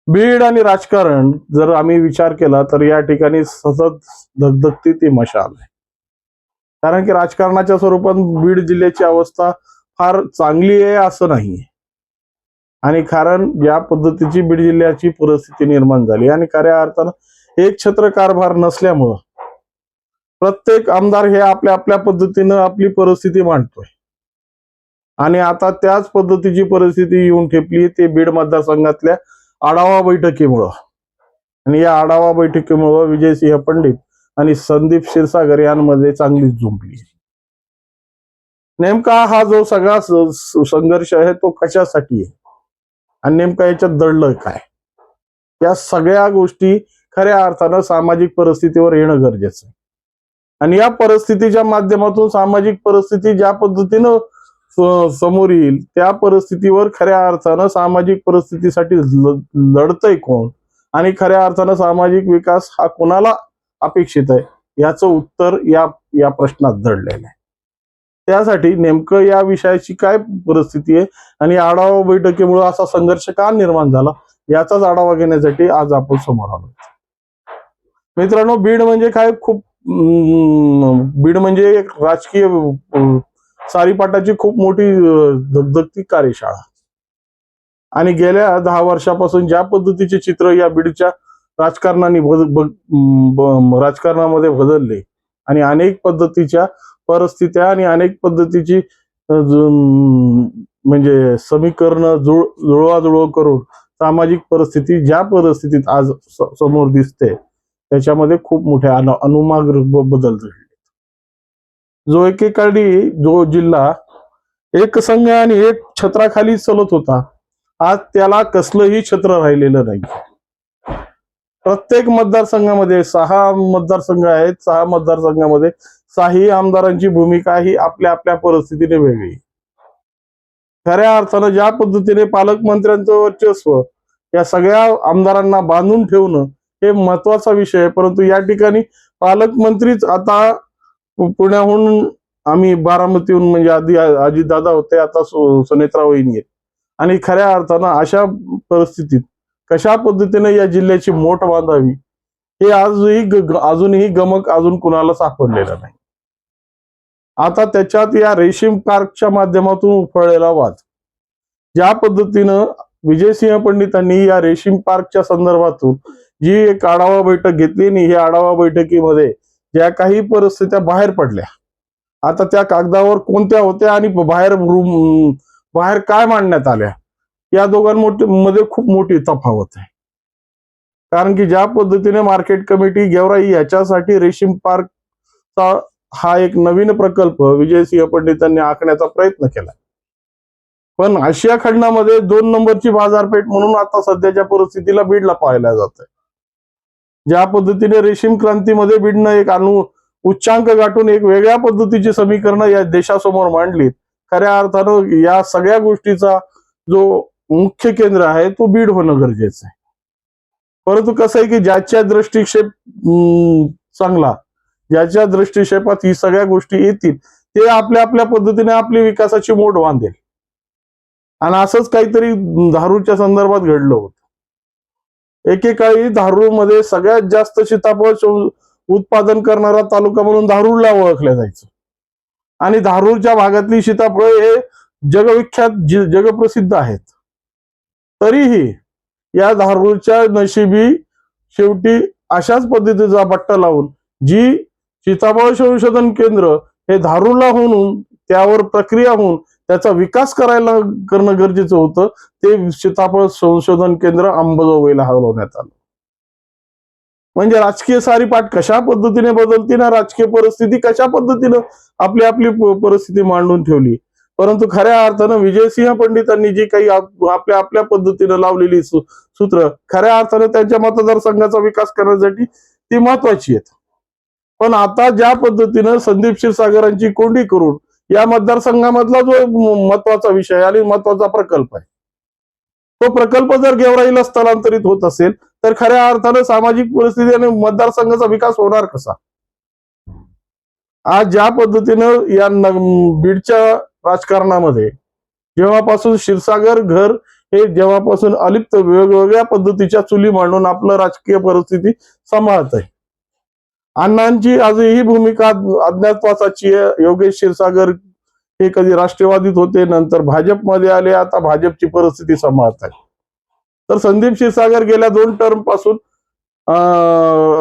बीड आणि राजकारण जर आम्ही विचार केला तर या ठिकाणी सतत धगधगती ती मशाल आहे. कारण की राजकारणाच्या स्वरूपात बीड जिल्ह्याची अवस्था फार चांगली आहे असं नाहीये. आणि कारण ज्या पद्धतीची बीड जिल्ह्याची परिस्थिती निर्माण झाली आणि खऱ्या अर्थानं एक छत्र कारभार नसल्यामुळं प्रत्येक आमदार हे आपल्या आपल्या पद्धतीनं आपली परिस्थिती मांडतोय. आणि आता त्याच पद्धतीची परिस्थिती येऊन ठेपली ते बीड मतदारसंघातल्या आढावा बैठकीमुळं. आणि या आढावा बैठकीमुळं विजयसिंह पंडित आणि संदीप क्षीरसागर यांमध्ये चांगलीच जुंपली. नेमका हा जो सगळा संघर्ष आहे तो कशासाठी आहे आणि नेमका याच्यात दडलं काय, या सगळ्या गोष्टी खऱ्या अर्थानं सामाजिक परिस्थितीवर येणं गरजेचं आहे. आणि या परिस्थितीच्या माध्यमातून सामाजिक परिस्थिती ज्या पद्धतीनं समोर येईल त्या परिस्थितीवर खऱ्या अर्थानं सामाजिक परिस्थितीसाठी लढतंय कोण आणि खऱ्या अर्थानं सामाजिक विकास हा कोणाला अपेक्षित आहे याचं उत्तर या प्रश्नात दडलेलं आहे. त्यासाठी नेमकं या विषयाची काय परिस्थिती आहे आणि आढावा बैठकीमुळे असा संघर्ष का निर्माण झाला याचाच आढावा घेण्यासाठी आज आपण समोर आलो. मित्रांनो, बीड म्हणजे काय, खूप बीड म्हणजे एक राजकीय सारीपाटाची खूप मोठी धगधगती कार्यशाळा. आणि गेल्या 10 वर्षापासून ज्या पद्धतीचे चित्र या बीडच्या राजकारणामध्ये बदलले आणि अनेक पद्धतीच्या परिस्थित्या आणि अनेक पद्धतीची म्हणजे समीकरण जुळवाजुळव करून सामाजिक परिस्थिती ज्या परिस्थितीत आज समोर दिसते त्याच्यामध्ये खूप मोठे अनुमाग बदल झाले. जो एकेकाळी जो जिल्हा एक संघ आणि एक छत्राखाली चालत होता आज त्याला कसलंही छत्र राहिलेलं नाही. प्रत्येक मतदारसंघामध्ये 6 मतदारसंघ आहेत. 6 मतदारसंघामध्ये 6ही आमदारांची भूमिका ही आपल्या आपल्या परिस्थितीने वेगळी. खऱ्या अर्थानं ज्या पद्धतीने पालकमंत्र्यांचं वर्चस्व या सगळ्या आमदारांना बांधून ठेवणं हे महत्वाचा विषय आहे. परंतु या ठिकाणी पालकमंत्रीच आता पुण्याहून आम्ही बारामतीहून म्हणजे आधी अजितदादा होते, आता सुनेत्रा वहिनी आहेत. आणि खऱ्या अर्थानं अशा परिस्थितीत कशा पद्धतीने या जिल्ह्याची मोठ बांधावी हे अजूनही गमक कुणाला सापडलेलं नाही. आता त्याच्यात या रेशीम पार्कच्या माध्यमातून उफळलेला वाद, ज्या पद्धतीनं विजयसिंह पंडितांनी या रेशीम पार्कच्या संदर्भातून जी एक आढावा बैठक घेतली आणि या आढावा बैठकीमध्ये ज्या काही परिस्थित्या बाहेर पडल्या, आता त्या कागदावर कोणत्या होत्या आणि बाहेर काय मांडण्यात आल्या या दोघांमध्ये खूप मोठी तफावत आहे. कारण की ज्या पद्धतीने मार्केट कमिटी गेवराई याच्यासाठी रेशीम पार्कचा हा एक नवीन प्रकल्प विजयसिंह पंडितांनी आखण्याचा प्रयत्न केला, पण आशिया खंडामध्ये 2 नंबरची बाजारपेठ म्हणून आता सध्याच्या परिस्थितीला बीडला पाहायला जात आहे. ज्या पद्धतीने रेशीम क्रांतीमध्ये बीडनं एक उच्चांक गाठून एक वेगळ्या पद्धतीची समीकरणं या देशासमोर मांडलीत, खऱ्या अर्थानं या सगळ्या गोष्टीचा जो मुख्य केंद्र आहे तो बीड होणं गरजेचं आहे. परंतु कसं आहे की ज्याच्या दृष्टिक्षेप चांगला, ज्याच्या दृष्टिक्षेपात ही सगळ्या गोष्टी येतील ते आपल्या आपल्या पद्धतीने आपली विकासाची मोठ बांधेल. आणि असंच काहीतरी धारूरच्या संदर्भात घडलं होतं. एकेकाळी धारूरमध्ये सगळ्यात जास्त सीताफळ उत्पादन करणारा तालुका म्हणून धारूरला ओळखलं जायचं. आणि धारूरच्या भागातली सीताफळ हे जगविख्यात जगप्रसिद्ध आहेत. तरीही या धारूरच्या नशिबी शेवटी अशाच पद्धतीचा पट्टा लावून जी सीताफळ संशोधन केंद्र हे धारूरला होऊन त्यावर प्रक्रिया होऊन त्याचा विकास करणं गरजेचं होतं, ते सीताफळ संशोधन केंद्र अंबाजोगाईला हलवण्यात आलं. म्हणजे राजकीय सारीपाट कशा पद्धतीने बदलती ना, राजकीय परिस्थिती कशा पद्धतीनं आपली आपली परिस्थिती मांडून ठेवली. परंतु खऱ्या अर्थानं विजयसिंह पंडितांनी जी काही आपल्या आपल्या पद्धतीनं लावलेली सूत्र खऱ्या अर्थानं त्यांच्या मतदारसंघाचा विकास करण्यासाठी ती महत्वाची आहेत. पण आता ज्या पद्धतीनं संदीप क्षीरसागरांची कोंडी करून या मतदारसंघामधला जो महत्वाचा विषय आणि महत्वाचा प्रकल्प आहे तो प्रकल्प जर गेवराईला स्थलांतरित होत असेल तर खऱ्या अर्थानं सामाजिक परिस्थिती आणि मतदारसंघाचा विकास होणार कसा? आज ज्या पद्धतीनं या बीडच्या राजकारणामध्ये जेव्हापासून क्षीरसागर घर हे जेव्हापासून अलिप्त वेगवेगळ्या पद्धतीच्या चुली मांडून आपलं राजकीय परिस्थिती सांभाळत आहे. अण्णांची आजही भूमिका अज्ञातवासाची आहे. योगेश क्षीरसागर हे कधी राष्ट्रवादीत होते, नंतर भाजपमध्ये आले, आता भाजपची परिस्थिती सांभाळत आहे. तर संदीप क्षीरसागर गेल्या 2 टर्म पासून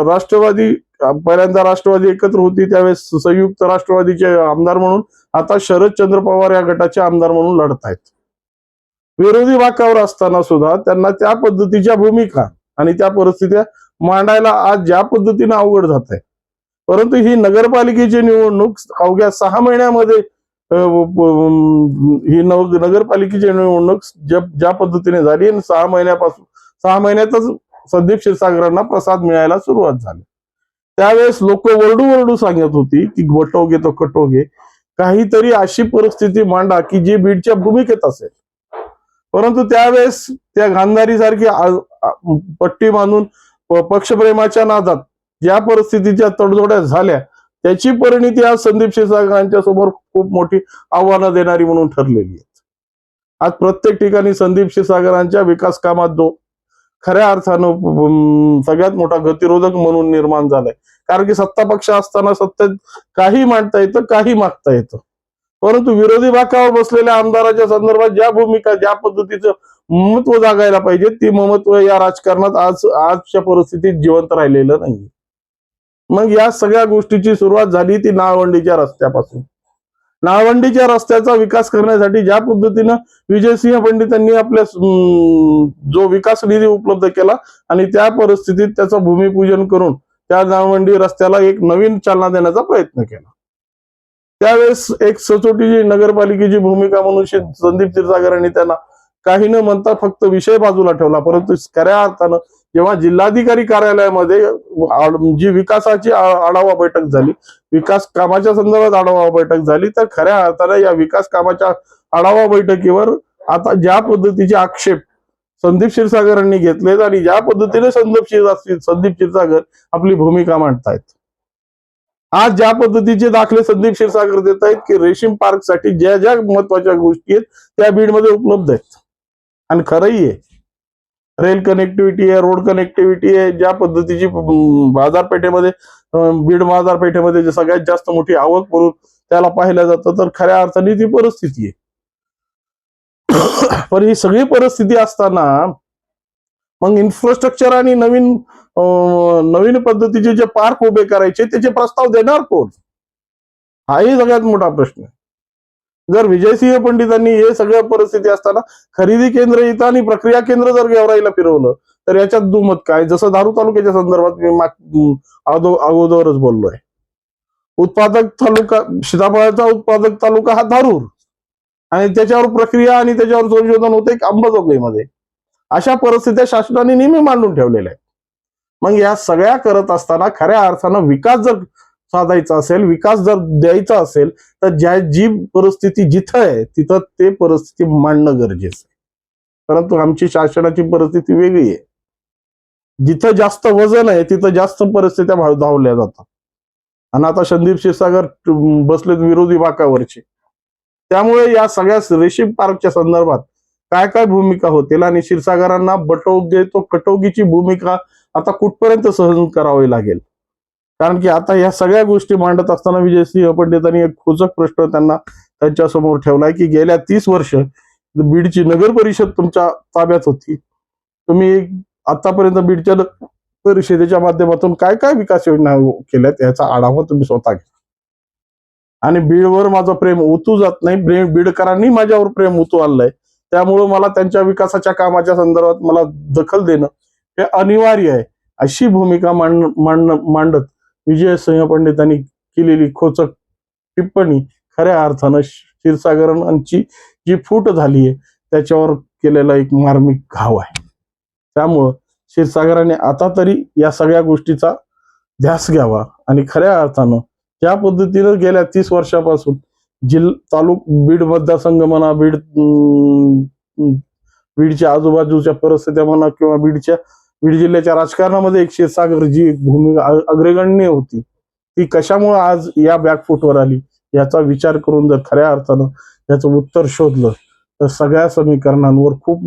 राष्ट्रवादी, पहिल्यांदा राष्ट्रवादी एकत्र होती त्यावेळेस संयुक्त राष्ट्रवादीचे आमदार म्हणून, आता शरदचंद्र पवार या गटाचे आमदार म्हणून लढत आहेत. विरोधी वाकावर असताना सुद्धा त्यांना त्या पद्धतीच्या भूमिका आणि त्या परिस्थित्या मांडायला आज ज्या पद्धतीने अवघड जात आहे. परंतु ही नगरपालिकेची निवडणूक अवघ्या 6 महिन्यामध्ये ही नगरपालिकेची निवडणूक ज्या पद्धतीने झाली आणि 6 महिन्यातच संदीप क्षीरसागरांना प्रसाद मिळायला सुरुवात झाली. त्यावेळेस लोक वरडू सांगत होती की वटोगे तो कटोगे, काहीतरी अशी परिस्थिती मांडा की जी बीडच्या भूमिकेत असेल. परंतु त्यावेळेस त्या गांधारी सारखी पट्टी बांधून पक्षप्रेमाच्या नादात ज्या परिस्थितीच्या तडजोड्या झाल्या त्याची परिणिती आज संदीप क्षीरसागरांच्या समोर खूप मोठी आव्हानं देणारी म्हणून ठरलेली आहे. आज प्रत्येक ठिकाणी संदीप क्षीरसागरांच्या विकास कामात जो खऱ्या अर्थानं सगळ्यात मोठा गतिरोधक म्हणून निर्माण झालाय. कारण की सत्ता पक्ष असताना सत्तेत काही मांडता येतं, काही मागता येतं. परंतु विरोधी बाकावर बसलेल्या आमदाराच्या संदर्भात ज्या भूमिका, ज्या पद्धतीचं महत्व जागायला पाहिजे, ती महत्व या राजकारणात आजच्या परिस्थितीत जिवंत राहिलेलं नाही. मग या सगळ्या गोष्टीची सुरुवात झाली ती नाळवंडीच्या रस्त्यापासून. नाळवंडीच्या रस्त्याचा विकास करण्यासाठी ज्या पद्धतीनं विजयसिंह पंडितांनी आपल्या जो विकास निधी उपलब्ध केला आणि त्या परिस्थितीत त्याचं भूमिपूजन करून त्या नाळवंडी रस्त्याला एक नवीन चालना देण्याचा प्रयत्न केला. त्यावेळेस एक सचोटीची नगरपालिकेची भूमिका म्हणून संदीप क्षीरसागरांनी त्यांना काही न म्हणता फक्त विषय बाजूला ठेवला. परंतु खऱ्या अर्थानं जेव्हा जिल्हाधिकारी कार्यालयामध्ये जी विकासाची आढावा बैठक झाली, विकास कामाच्या संदर्भात आढावा बैठक झाली, तर खऱ्या अर्थानं या विकास कामाच्या आढावा बैठकीवर आता ज्या पद्धतीचे आक्षेप संदीप क्षीरसागरांनी घेतलेत आणि ज्या पद्धतीने संदीप क्षीरसागर आपली भूमिका मांडतायत, आज ज्या पद्धतीचे दाखले संदीप क्षीरसागर देत आहेत की रेशीम पार्क साठी ज्या ज्या महत्वाच्या गोष्टी आहेत त्या बीडमध्ये उपलब्ध आहेत. आणि खरंही आहे, रेल कनेक्टिव्हिटी आहे, रोड कनेक्टिव्हिटी आहे, ज्या पद्धतीची बाजारपेठेमध्ये बीड बाजारपेठेमध्ये जे सगळ्यात जास्त मोठी आवक म्हणून त्याला पाहिलं जातं, तर खऱ्या अर्थाने ती परिस्थिती आहे. पण ही सगळी परिस्थिती असताना मग इन्फ्रास्ट्रक्चर आणि नवीन पद्धतीचे जे पार्क उभे करायचे त्याचे प्रस्ताव देणार कोण, हाही सगळ्यात मोठा प्रश्न आहे. जर विजयसिंह पंडितांनी हे सगळ्या परिस्थिती असताना खरेदी केंद्र इथं आणि प्रक्रिया केंद्र जर गेवराईला फिरवलं तर याच्यात दुमत काय. जसं दारू तालुक्याच्या संदर्भात मी अगोदरच बोललोय, उत्पादक तालुका, सीताफळाचा उत्पादक तालुका हा धारूर आणि त्याच्यावर प्रक्रिया आणि त्याच्यावर संशोधन होते अंबाजोगाईमध्ये. अशा परिस्थित्या शासनाने नेहमी मांडून ठेवलेल्या आहेत. मग या सगळ्या करत असताना खऱ्या अर्थानं विकास जर साधायचा असेल, विकास जर द्यायचा असेल, तर जी परिस्थिती जिथं आहे तिथं ते परिस्थिती मांडणं गरजेचं आहे. परंतु आमची शासनाची परिस्थिती वेगळी आहे. जिथं जास्त वजन आहे तिथं जास्त परिस्थित्या धावल्या जातात. आणि आता संदीप क्षीरसागर बसलेत विरोधी बाकावरचे. त्यामुळे या सगळ्या रेशीम पार्कच्या संदर्भात काय काय भूमिका होतील आणि क्षीरसागरांना बटोगे तो कटोगीची भूमिका आता कुठपर्यंत सहन करावी लागेल. कारण की आता या सगळ्या गोष्टी मांडत असताना विजयसिंह पंडितांनी एक खोचक प्रश्न त्यांच्या समोर ठेवलाय की गेल्या 30 वर्ष बीडची नगर परिषद तुमच्या ताब्यात होती, तुम्ही आतापर्यंत बीडच्या परिषदेच्या माध्यमातून काय काय विकास योजना केल्यात याचा आढावा तुम्ही स्वतः घ्या. आणि बीडवर माझं प्रेम ओतू जात नाही, बीडकरांनी माझ्यावर प्रेम ओतू आणलंय, त्यामुळं मला त्यांच्या विकासाच्या कामाच्या संदर्भात मला दखल देणं हे अनिवार्य आहे, अशी भूमिका मांडत विजयसिंह पंडितांनी केलेली खोचक टिप्पणी खऱ्या अर्थानं क्षीरसागरांची जी फूट झाली आहे त्याच्यावर केलेला एक मार्मिक घाव आहे. त्यामुळं क्षीरसागरांनी आता तरी या सगळ्या गोष्टीचा ध्यास घ्यावा आणि खऱ्या अर्थानं ज्या पद्धतीनं गेल्या 30 वर्षापासून बीड मतदारसंघ म्हणा, बीडच्या आजूबाजूच्या परिस्थित्या म्हणा किंवा बीड जिल्ह्याच्या राजकारणामध्ये एक क्षीरसागर जी भूमिका अग्रगण्य होती ती कशामुळे आज या बॅकफूटवर आली याचा विचार करून जर खऱ्या अर्थानं याचं उत्तर शोधलं तर सगळ्या समीकरणांवर खूप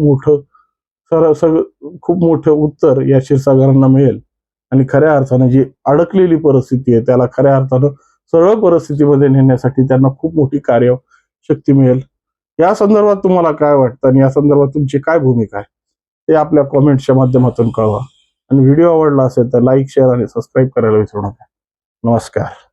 मोठं उत्तर या क्षीरसागरांना मिळेल आणि खऱ्या अर्थानं जी अडकलेली परिस्थिती आहे त्याला खऱ्या अर्थानं सरळ परिस्थितीमध्ये नेण्यासाठी त्यांना खूप मोठी कार्यशक्ती मिळेल. या संदर्भात तुम्हाला काय वाटतं आणि या संदर्भात तुमची काय भूमिका आहे ते आपल्या कॉमेंटच्या माध्यमातून कळवा. आणि व्हिडिओ आवडला असेल तर लाईक, शेअर आणि सबस्क्राईब करायला विसरू नका. नमस्कार.